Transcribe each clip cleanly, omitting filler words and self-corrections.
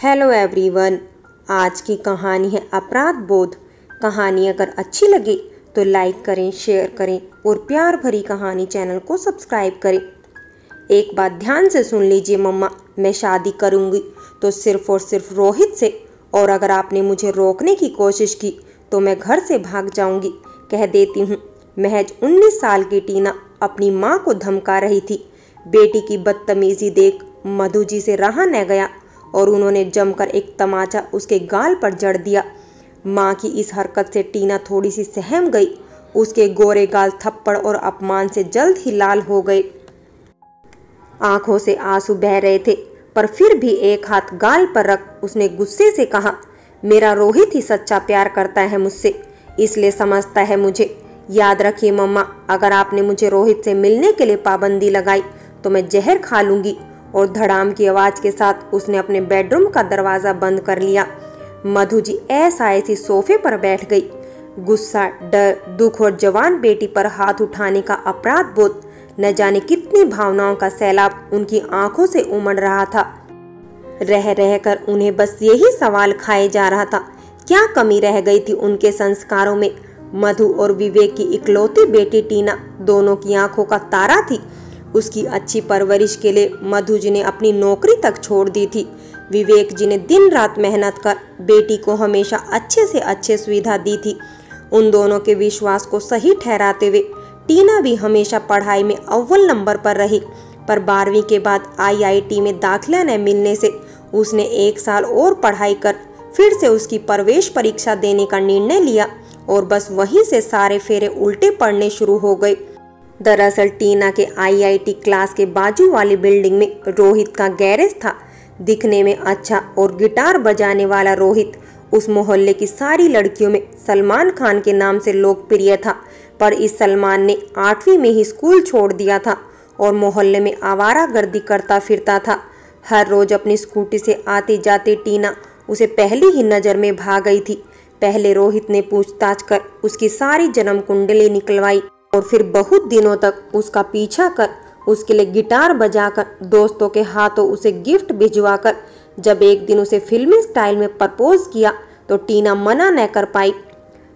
Hello everyone. आज की कहानी है अपराध बोध। कहानी अगर अच्छी लगे तो लाइक करें, शेयर करें और प्यार भरी कहानी चैनल को सब्सक्राइब करें। एक बात ध्यान से सुन लीजिए मम्मा, मैं शादी करूंगी तो सिर्फ और सिर्फ रोहित से, और अगर आपने मुझे रोकने की कोशिश की तो मैं घर से भाग जाऊंगी। कह देती हूँ। महज 19 साल की टीना अपनी माँ को धमका रही थी। बेटी की बदतमीजी देख मधु जी से रहा न गया और उन्होंने जमकर एक तमाचा उसके गाल पर जड़ दिया। माँ की इस हरकत से टीना थोड़ी सी सहम गई। उसके गोरे गाल थप्पड़ और अपमान से जल्द ही लाल हो गए। आंखों से आंसू बह रहे थे, पर फिर भी एक हाथ गाल पर रख उसने गुस्से से कहा, मेरा रोहित ही सच्चा प्यार करता है मुझसे, इसलिए समझता है मुझे। याद रखिए मम्मा, अगर आपने मुझे रोहित से मिलने के लिए पाबंदी लगाई तो मैं जहर खा लूंगी। और धड़ाम की आवाज के साथ उसने अपने बेडरूम का दरवाजा बंद कर लिया। मधु जी ऐसी सोफे पर बैठ गई। गुस्सा, डर, दुख और जवान बेटी पर हाथ उठाने का अपराध बोध, न जाने कितनी भावनाओं का सैलाब उनकी आंखों से उमड़ रहा था। रह रहकर उन्हें बस यही सवाल खाए जा रहा था, क्या कमी रह गई थी उनके संस्कारों में। मधु और विवेक की इकलौती बेटी टीना दोनों की आंखों का तारा थी। उसकी अच्छी परवरिश के लिए मधु जी ने अपनी नौकरी तक छोड़ दी थी। विवेक जी ने दिन रात मेहनत कर बेटी को हमेशा अच्छे से अच्छे सुविधा दी थी। उन दोनों के विश्वास को सही ठहराते हुए टीना भी हमेशा पढ़ाई में अव्वल नंबर पर रही। पर 12वीं के बाद IIT में दाखिला न मिलने से उसने 1 साल और पढ़ाई कर फिर से उसकी प्रवेश परीक्षा देने का निर्णय लिया और बस वहीं से सारे फेरे उल्टे पड़ने शुरू हो गए। दरअसल टीना के IIT क्लास के बाजू वाली बिल्डिंग में रोहित का गैरेज था। दिखने में अच्छा और गिटार बजाने वाला रोहित उस मोहल्ले की सारी लड़कियों में सलमान खान के नाम से लोकप्रिय था। पर इस सलमान ने 8वीं में ही स्कूल छोड़ दिया था और मोहल्ले में आवारागर्दी करता फिरता था। हर रोज अपनी स्कूटी से आती जाती टीना उसे पहली ही नज़र में भा गई थी। पहले रोहित ने पूछताछ कर उसकी सारी जन्म कुंडली निकलवाई और फिर बहुत दिनों तक उसका पीछा कर उसके लिए गिटार बजाकर दोस्तों के हाथों उसे गिफ्ट भिजवाकर जब एक दिन उसे फिल्मी स्टाइल में प्रपोज किया तो टीना मना न कर पाई।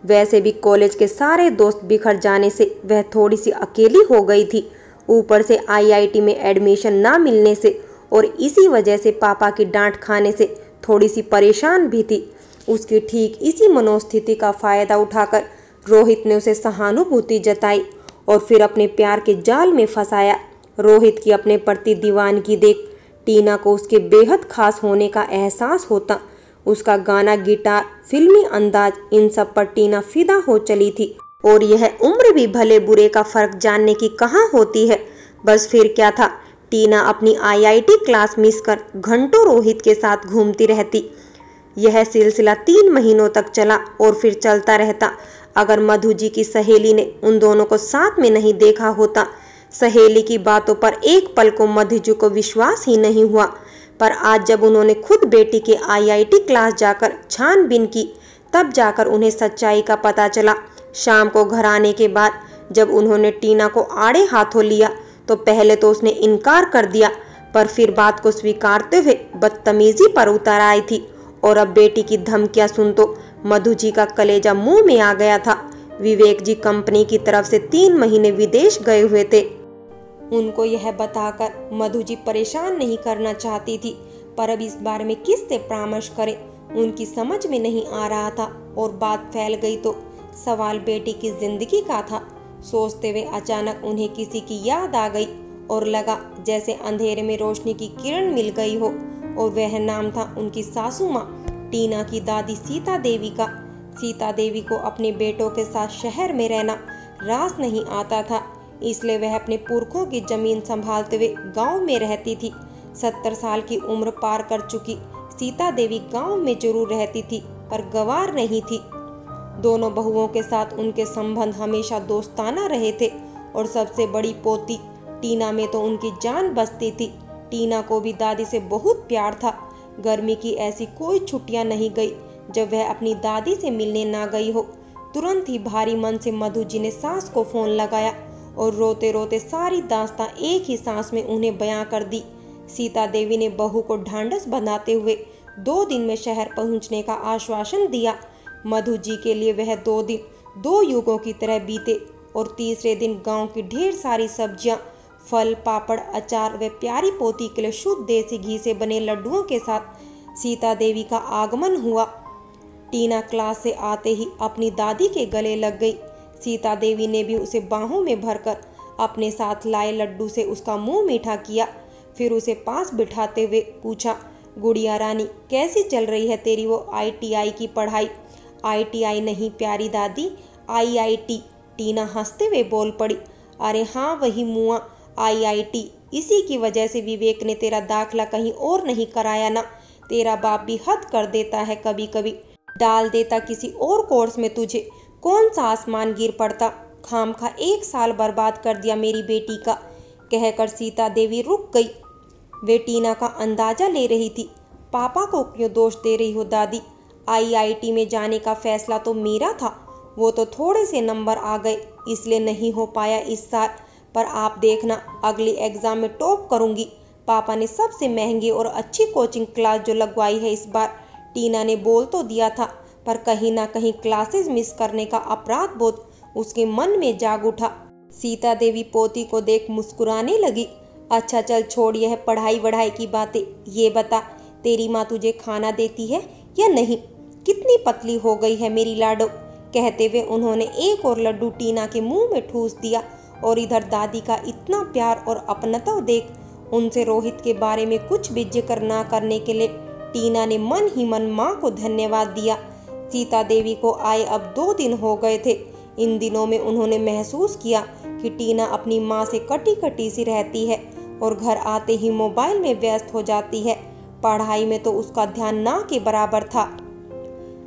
वैसे भी कॉलेज के सारे दोस्त बिखर जाने से वह थोड़ी सी अकेली हो गई थी। ऊपर से IIT में एडमिशन ना मिलने से और इसी वजह से पापा की डांट खाने से थोड़ी सी परेशान भी थी। उसकी ठीक इसी मनोस्थिति का फायदा उठाकर रोहित ने उसे सहानुभूति जताई और फिर अपने प्यार के जाल में फंसाया। रोहित की अपने प्रति दीवानगी देख टीना को उसके बेहद खास होने का एहसास होता। उसका गाना, गिटार, फिल्मी अंदाज, इन सब पर टीना फिदा हो चली थी। और यह उम्र भी भले बुरे का फर्क जानने की कहाँ होती है। बस फिर क्या था, टीना अपनी IIT क्लास मिस कर घंटों रोहित के साथ घूमती रहती। यह सिलसिला 3 महीनों तक चला और फिर चलता रहता अगर मधु जी की सहेली ने उन दोनों को साथ में नहीं देखा होता। सहेली की बातों पर एक पल को मधु जी को विश्वास ही नहीं हुआ। पर आज जब उन्होंने खुद बेटी के IIT क्लास जाकर छानबीन की तब जाकर उन्हें सच्चाई का पता चला। शाम को घर आने के बाद जब उन्होंने टीना को आड़े हाथों लिया तो पहले तो उसने इनकार कर दिया, पर फिर बात को स्वीकारते हुए बदतमीजी पर उतर आई थी। और अब बेटी की धमकियां सुन तो मधु जी का कलेजा मुंह में आ गया था। विवेक जी कंपनी की तरफ से 3 महीने विदेश गए हुए थे। उनको यह बताकर मधु जी परेशान नहीं करना चाहती थी, पर अब इस बारे में किससे परामर्श करें उनकी समझ में नहीं आ रहा था। और बात फैल गई तो सवाल बेटी की जिंदगी का था। सोचते हुए अचानक उन्हें किसी की याद आ गई और लगा जैसे अंधेरे में रोशनी की किरण मिल गई हो। और वह नाम था उनकी सासू माँ, टीना की दादी सीता देवी का। सीता देवी को अपने बेटों के साथ शहर में रहना रास नहीं आता था, इसलिए वह अपने पुरखों की जमीन संभालते हुए गांव में रहती थी। 70 साल की उम्र पार कर चुकी सीता देवी गांव में जरूर रहती थी, पर गवार नहीं थी। दोनों बहुओं के साथ उनके संबंध हमेशा दोस्ताना रहे थे और सबसे बड़ी पोती टीना में तो उनकी जान बसती थी। टीना को भी दादी से बहुत प्यार था। गर्मी की ऐसी कोई छुट्टियां नहीं गई जब वह अपनी दादी से मिलने ना गई हो। तुरंत ही भारी मन से मधु जी ने सास को फोन लगाया और रोते रोते सारी दास्तां एक ही सांस में उन्हें बयां कर दी। सीता देवी ने बहू को ढांढस बंधाते हुए 2 दिन में शहर पहुंचने का आश्वासन दिया। मधु जी के लिए वह 2 दिन 2 युगों की तरह बीते और तीसरे दिन गांव की ढेर सारी सब्जियां, फल, पापड़, अचार व प्यारी पोती के लिए शुद्ध देसी घी से बने लड्डुओं के साथ सीता देवी का आगमन हुआ। टीना क्लास से आते ही अपनी दादी के गले लग गई। सीता देवी ने भी उसे बाहों में भरकर अपने साथ लाए लड्डू से उसका मुंह मीठा किया। फिर उसे पास बिठाते हुए पूछा, गुड़िया रानी, कैसी चल रही है तेरी वो ITI की पढ़ाई? ITI नहीं प्यारी दादी, IIT। टीना हंसते हुए बोल पड़ी। अरे हाँ, वही मुआ IIT। इसी की वजह से विवेक ने तेरा दाखला कहीं और नहीं कराया ना। तेरा बाप भी हद कर देता है, कभी कभी डाल देता किसी और कोर्स में तुझे। कौन सा आसमान गिर पड़ता, खामखा 1 साल बर्बाद कर दिया मेरी बेटी का। कहकर सीता देवी रुक गई। वे टीना का अंदाजा ले रही थी। पापा को क्यों दोष दे रही हो दादी? IIT में जाने का फैसला तो मेरा था, वो तो थोड़े से नंबर आ गए इसलिए नहीं हो पाया इस साल। पर आप देखना, अगली एग्ज़ाम में टॉप करूंगी। पापा ने सबसे महंगी और अच्छी कोचिंग क्लास जो लगवाई है इस बार। टीना ने बोल तो दिया था, पर कहीं ना कहीं क्लासेस मिस करने का अपराध बोध उसके मन में जाग उठा। सीता देवी पोती को देख मुस्कुराने लगी। अच्छा चल छोड़ यह पढ़ाई वढ़ाई की बातें, ये बता तेरी माँ तुझे खाना देती है या नहीं? कितनी पतली हो गई है मेरी लाडो। कहते हुए उन्होंने एक और लड्डू टीना के मुंह में ठूस दिया। और इधर दादी का इतना प्यार और अपनत्व देख उनसे रोहित के बारे में कुछ भी जिक्र ना करने के लिए टीना ने मन ही मन माँ को धन्यवाद दिया। सीता देवी को आए अब 2 दिन हो गए थे। इन दिनों में उन्होंने महसूस किया कि टीना अपनी माँ से कटी कटी सी रहती है और घर आते ही मोबाइल में व्यस्त हो जाती है। पढ़ाई में तो उसका ध्यान ना के बराबर था।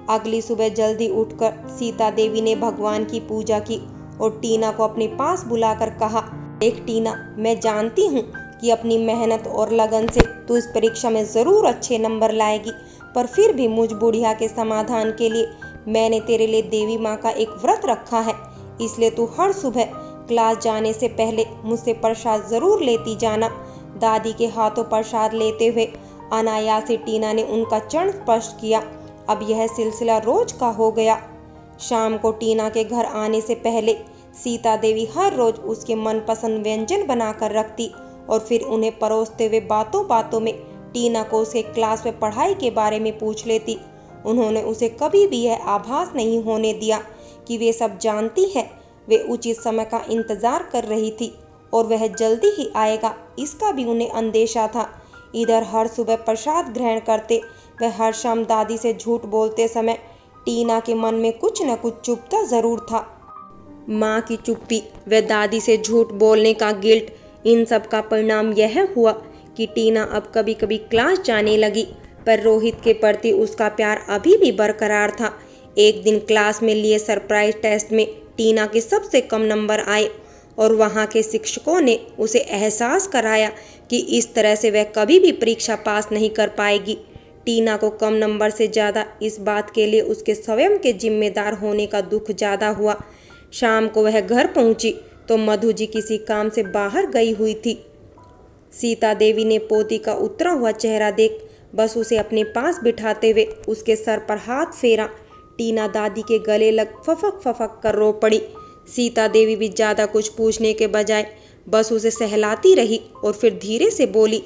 अगली सुबह जल्दी उठकर सीता देवी ने भगवान की पूजा की और टीना को अपने पास बुलाकर कहा, देख टीना, मैं जानती हूँ कि अपनी मेहनत और लगन से तू इस परीक्षा में ज़रूर अच्छे नंबर लाएगी, पर फिर भी मुझ बुढ़िया के समाधान के लिए मैंने तेरे लिए देवी माँ का एक व्रत रखा है। इसलिए तू हर सुबह क्लास जाने से पहले मुझसे प्रसाद ज़रूर लेती जाना। दादी के हाथों प्रसाद लेते हुए अनायास से टीना ने उनका चरण स्पर्श किया। अब यह सिलसिला रोज का हो गया। शाम को टीना के घर आने से पहले सीता देवी हर रोज उसके मनपसंद व्यंजन बनाकर रखती और फिर उन्हें परोसते हुए बातों बातों में टीना को उसके क्लास में पढ़ाई के बारे में पूछ लेती। उन्होंने उसे कभी भी यह आभास नहीं होने दिया कि वे सब जानती है। वे उचित समय का इंतजार कर रही थी और वह जल्दी ही आएगा, इसका भी उन्हें अंदेशा था। इधर हर सुबह प्रसाद ग्रहण करते व हर शाम दादी से झूठ बोलते समय टीना के मन में कुछ न कुछ चुभता जरूर था। माँ की चुप्पी व दादी से झूठ बोलने का गिल्ट, इन सब का परिणाम यह हुआ कि टीना अब कभी कभी क्लास जाने लगी, पर रोहित के प्रति उसका प्यार अभी भी बरकरार था। एक दिन क्लास में लिए सरप्राइज टेस्ट में टीना के सबसे कम नंबर आए और वहाँ के शिक्षकों ने उसे एहसास कराया कि इस तरह से वह कभी भी परीक्षा पास नहीं कर पाएगी। टीना को कम नंबर से ज़्यादा इस बात के लिए उसके स्वयं के जिम्मेदार होने का दुख ज़्यादा हुआ। शाम को वह घर पहुंची तो मधु जी किसी काम से बाहर गई हुई थी। सीता देवी ने पोती का उतरा हुआ चेहरा देख बस उसे अपने पास बिठाते हुए उसके सर पर हाथ फेरा। टीना दादी के गले लग फफक फफक कर रो पड़ी। सीता देवी भी ज़्यादा कुछ पूछने के बजाय बस उसे सहलाती रही और फिर धीरे से बोली,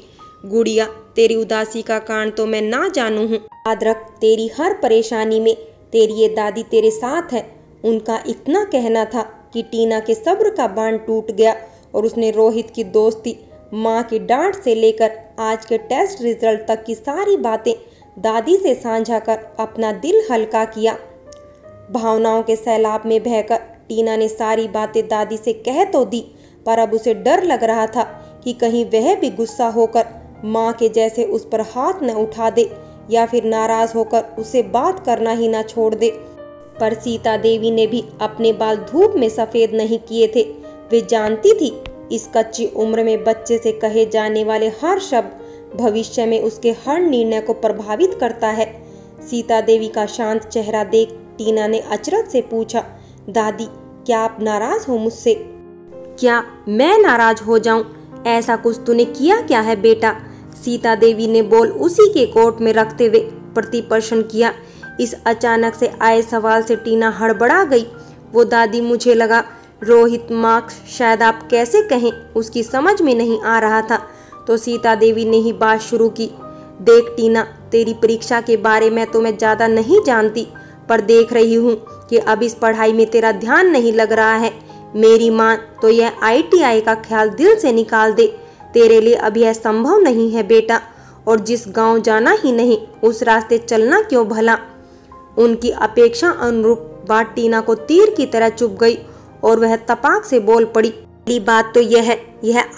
गुड़िया, तेरी उदासी का कारण तो मैं ना जानू हूँ। याद रख, तेरी हर परेशानी में तेरी ये दादी तेरे साथ है। उनका इतना कहना था कि टीना के सब्र का बांध टूट गया और उसने रोहित की दोस्ती, माँ की डांट से लेकर आज के टेस्ट रिजल्ट तक की सारी बातें दादी से साझा कर अपना दिल हल्का किया। भावनाओं के सैलाब में बहकर टीना ने सारी बातें दादी से कह तो दी, पर अब उसे डर लग रहा था कि कहीं वह भी गुस्सा होकर माँ के जैसे उस पर हाथ न उठा दे या फिर नाराज होकर उसे बात करना ही ना छोड़ दे। पर सीता देवी ने भी अपने बाल धूप में सफ़ेद नहीं किए थे। वे जानती थी इस कच्ची उम्र में बच्चे से कहे जाने वाले हर शब्द भविष्य में उसके हर निर्णय को प्रभावित करता है। सीता देवी का शांत चेहरा देख टीना ने अचरज से पूछा, दादी, क्या आप नाराज हो मुझसे? क्या मैं नाराज हो जाऊं? ऐसा कुछ तूने किया क्या है बेटा? सीता देवी ने बोल उसी के कोर्ट में रखते हुए प्रति प्रश्न किया। इस अचानक से आए सवाल से टीना हड़बड़ा गई। वो दादी, मुझे लगा रोहित मार्क्स शायद आप कैसे कहें, उसकी समझ में नहीं आ रहा था। तो सीता देवी ने ही बात शुरू की। देख टीना, तेरी परीक्षा के बारे में तो मैं ज़्यादा नहीं जानती, पर देख रही हूँ कि अब इस पढ़ाई में तेरा ध्यान नहीं लग रहा है। मेरी माँ तो यह ITI का ख्याल दिल से निकाल दे। तेरे लिए अब यह संभव नहीं है बेटा, और जिस गांव जाना ही नहीं उस रास्ते चलना क्यों भला। उनकी अपेक्षा अनुरूप बात टीना को तीर की तरह चुभ गई और वह तपाक से बोल पड़ी। पहली बात तो यह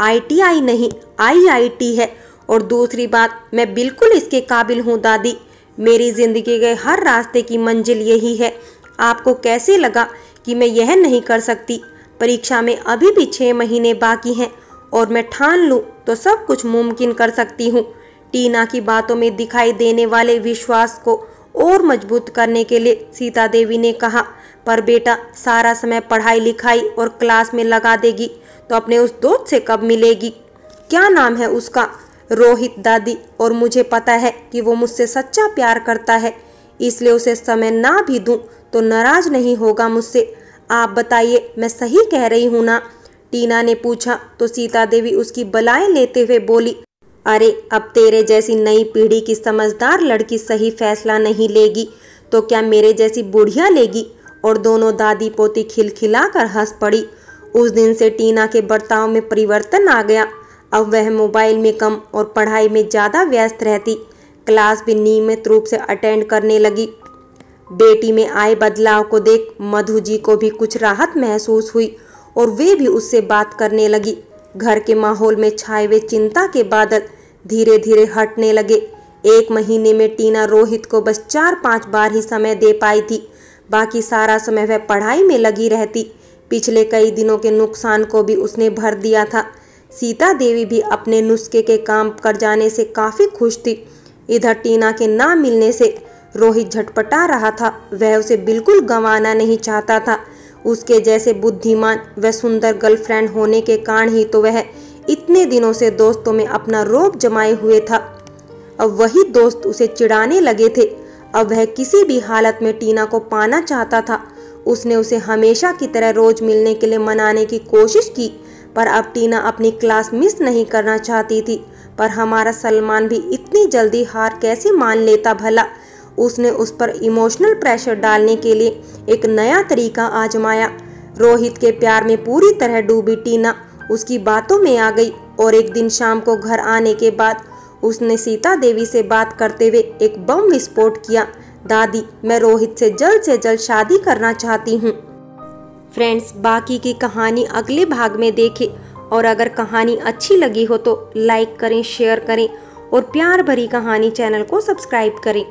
ITI नहीं IIT है, और दूसरी बात मैं बिल्कुल इसके काबिल हूँ दादी। मेरी जिंदगी के हर रास्ते की मंजिल यही है। आपको कैसे लगा कि मैं यह नहीं कर सकती? परीक्षा में अभी भी 6 महीने बाकी हैं और मैं ठान लूँ तो सब कुछ मुमकिन कर सकती हूँ। टीना की बातों में दिखाई देने वाले विश्वास को और मजबूत करने के लिए सीता देवी ने कहा, पर बेटा सारा समय पढ़ाई लिखाई और क्लास में लगा देगी तो अपने उस दोस्त से कब मिलेगी? क्या नाम है उसका? रोहित दादी, और मुझे पता है कि वो मुझसे सच्चा प्यार करता है, इसलिए उसे समय ना भी दूं तो नाराज नहीं होगा मुझसे। आप बताइए, मैं सही कह रही हूँ ना? टीना ने पूछा तो सीता देवी उसकी बलाएं लेते हुए बोली, अरे अब तेरे जैसी नई पीढ़ी की समझदार लड़की सही फैसला नहीं लेगी तो क्या मेरे जैसी बुढ़िया लेगी? और दोनों दादी पोती खिलखिलाकर हंस पड़ी। उस दिन से टीना के बर्ताव में परिवर्तन आ गया। अब वह मोबाइल में कम और पढ़ाई में ज़्यादा व्यस्त रहती। क्लास भी नियमित रूप से अटेंड करने लगी। बेटी में आए बदलाव को देख मधु जी को भी कुछ राहत महसूस हुई और वे भी उससे बात करने लगी। घर के माहौल में छाए हुए चिंता के बादल धीरे धीरे हटने लगे। 1 महीने में टीना रोहित को बस 4-5 बार ही समय दे पाई थी, बाकी सारा समय वह पढ़ाई में लगी रहती। पिछले कई दिनों के नुकसान को भी उसने भर दिया था। सीता देवी भी अपने नुस्खे के काम कर जाने से काफ़ी खुश थी। इधर टीना के ना मिलने से रोहित झटपटा रहा था। वह उसे बिल्कुल गंवाना नहीं चाहता था। उसके जैसे बुद्धिमान व सुंदर गर्लफ्रेंड होने के कारण ही तो वह इतने दिनों से दोस्तों में अपना रौब जमाए हुए था। अब वही दोस्त उसे चिढ़ाने लगे थे। अब वह किसी भी हालत में टीना को पाना चाहता था। उसने उसे हमेशा की तरह रोज मिलने के लिए मनाने की कोशिश की, पर अब टीना अपनी क्लास मिस नहीं करना चाहती थी। पर हमारा सलमान भी इतनी जल्दी हार कैसे मान लेता भला? उसने उस पर इमोशनल प्रेशर डालने के लिए एक नया तरीका आजमाया। रोहित के प्यार में पूरी तरह डूबी टीना उसकी बातों में आ गई और एक दिन शाम को घर आने के बाद उसने सीता देवी से बात करते हुए एक बम विस्फोट किया। दादी, मैं रोहित से जल्द शादी करना चाहती हूँ। फ्रेंड्स, बाकी की कहानी अगले भाग में देखें, और अगर कहानी अच्छी लगी हो तो लाइक करें, शेयर करें और प्यार भरी कहानी चैनल को सब्सक्राइब करें।